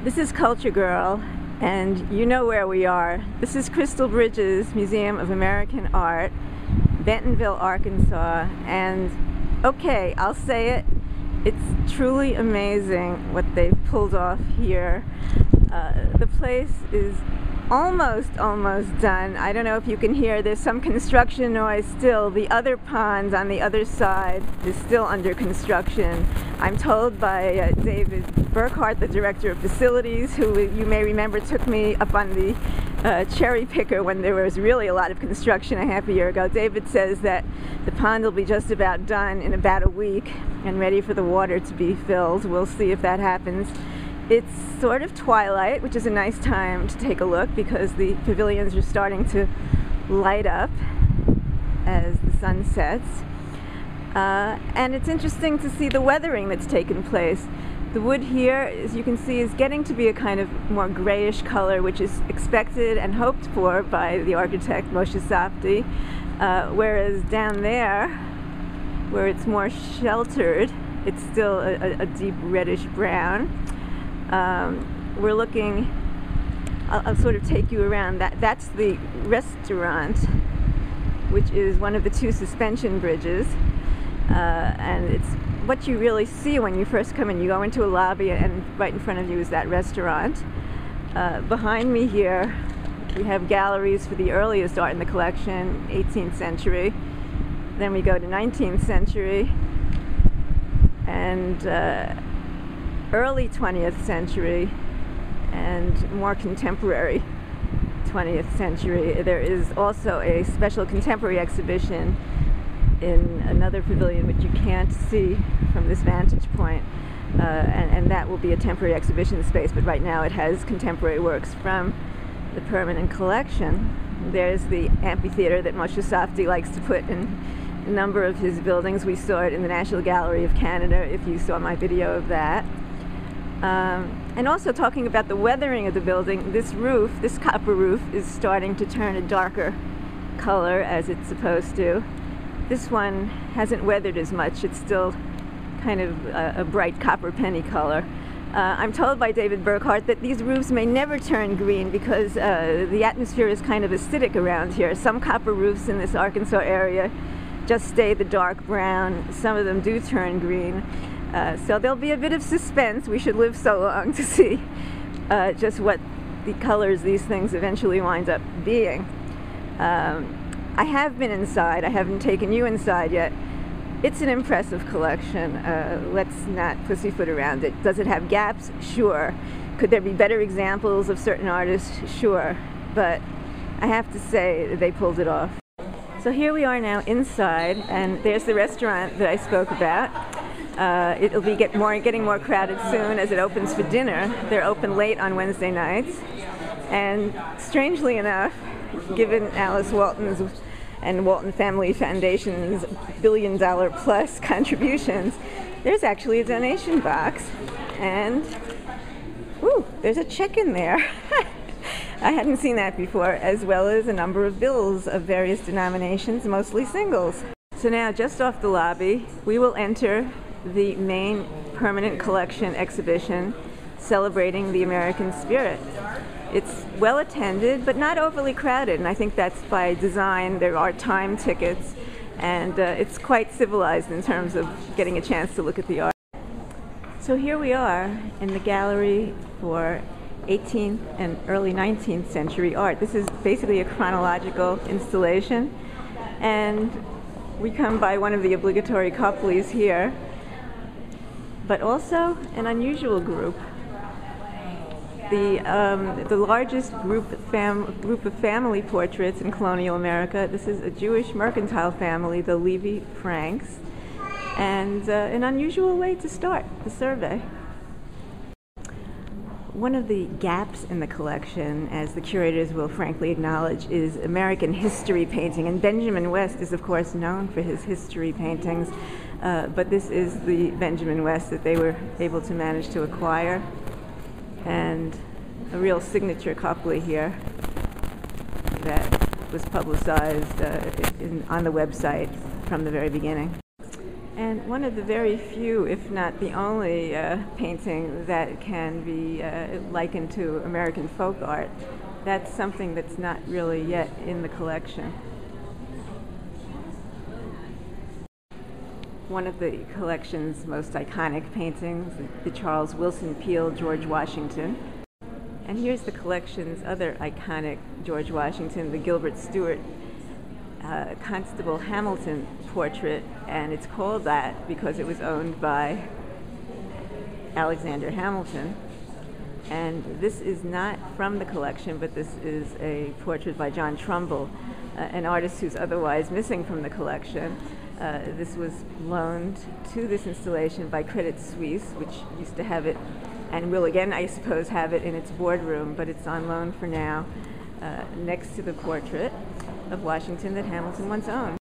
This is Culture Girl, and you know where we are. This is Crystal Bridges Museum of American Art, Bentonville, Arkansas, and okay, I'll say it, it's truly amazing what they've pulled off here. The place is almost done. I don't know if you can hear, there's some construction noise still. The other pond on the other side is still under construction. I'm told by David Burkhart, the director of facilities, who you may remember took me up on the cherry picker when there was really a lot of construction a half a year ago. David says that the pond will be just about done in about a week and ready for the water to be filled. We'll see if that happens. It's sort of twilight, which is a nice time to take a look because the pavilions are starting to light up as the sun sets. And it's interesting to see the weathering that's taken place. The wood here, as you can see, is getting to be a kind of more grayish color, which is expected and hoped for by the architect Moshe Safdie, whereas down there, where it's more sheltered, it's still a deep reddish brown. We're looking, I'll sort of take you around. That's the restaurant, which is one of the two suspension bridges, and it's what you really see when you first come in. You go into a lobby and right in front of you is that restaurant. Behind me here we have galleries for the earliest art in the collection, 18th century. Then we go to 19th century and early 20th century and more contemporary 20th century. There is also a special contemporary exhibition in another pavilion which you can't see from this vantage point, and that will be a temporary exhibition space, but right now it has contemporary works from the permanent collection. There's the amphitheater that Moshe Safdie likes to put in a number of his buildings. We saw it in the National Gallery of Canada, if you saw my video of that. And also talking about the weathering of the building, this roof, this copper roof, is starting to turn a darker color as it's supposed to. This one hasn't weathered as much. It's still kind of a bright copper penny color. I'm told by David Burkhart that these roofs may never turn green because the atmosphere is kind of acidic around here. Some copper roofs in this Arkansas area just stay the dark brown. Some of them do turn green. So there'll be a bit of suspense. We should live so long to see just what the colors these things eventually wind up being. I have been inside. I haven't taken you inside yet. It's an impressive collection. Let's not pussyfoot around it. Does it have gaps? Sure. Could there be better examples of certain artists? Sure. But I have to say they pulled it off. So here we are now inside, and there's the restaurant that I spoke about. It'll be getting more crowded soon as it opens for dinner. They're open late on Wednesday nights, and strangely enough, given Alice Walton's and Walton Family Foundation's billion-dollar-plus contributions, there's actually a donation box, and ooh, there's a check in there. I hadn't seen that before, as well as a number of bills of various denominations, mostly singles. So now, just off the lobby, we will enter the main permanent collection exhibition celebrating the American spirit. It's well attended, but not overly crowded, and I think that's by design. There are time tickets, and it's quite civilized in terms of getting a chance to look at the art. So here we are in the gallery for 18th and early 19th century art. This is basically a chronological installation, and we come by one of the obligatory couplets here, but also an unusual group. The largest group of family portraits in colonial America. This is a Jewish mercantile family, the Levy Franks, and an unusual way to start the survey. One of the gaps in the collection, as the curators will frankly acknowledge, is American history painting, and Benjamin West is of course known for his history paintings, but this is the Benjamin West that they were able to manage to acquire, and a real signature couplet here that was publicized on the website from the very beginning. And one of the very few, if not the only, painting that can be likened to American folk art. That's something that's not really yet in the collection. One of the collection's most iconic paintings, the Charles Willson Peale George Washington. And here's the collection's other iconic George Washington, the Gilbert Stuart Constable Hamilton portrait, and it's called that because it was owned by Alexander Hamilton. And this is not from the collection, but this is a portrait by John Trumbull, an artist who's otherwise missing from the collection. This was loaned to this installation by Credit Suisse, which used to have it, and will again, I suppose, have it in its boardroom, but it's on loan for now, next to the portrait of Washington that Hamilton once owned.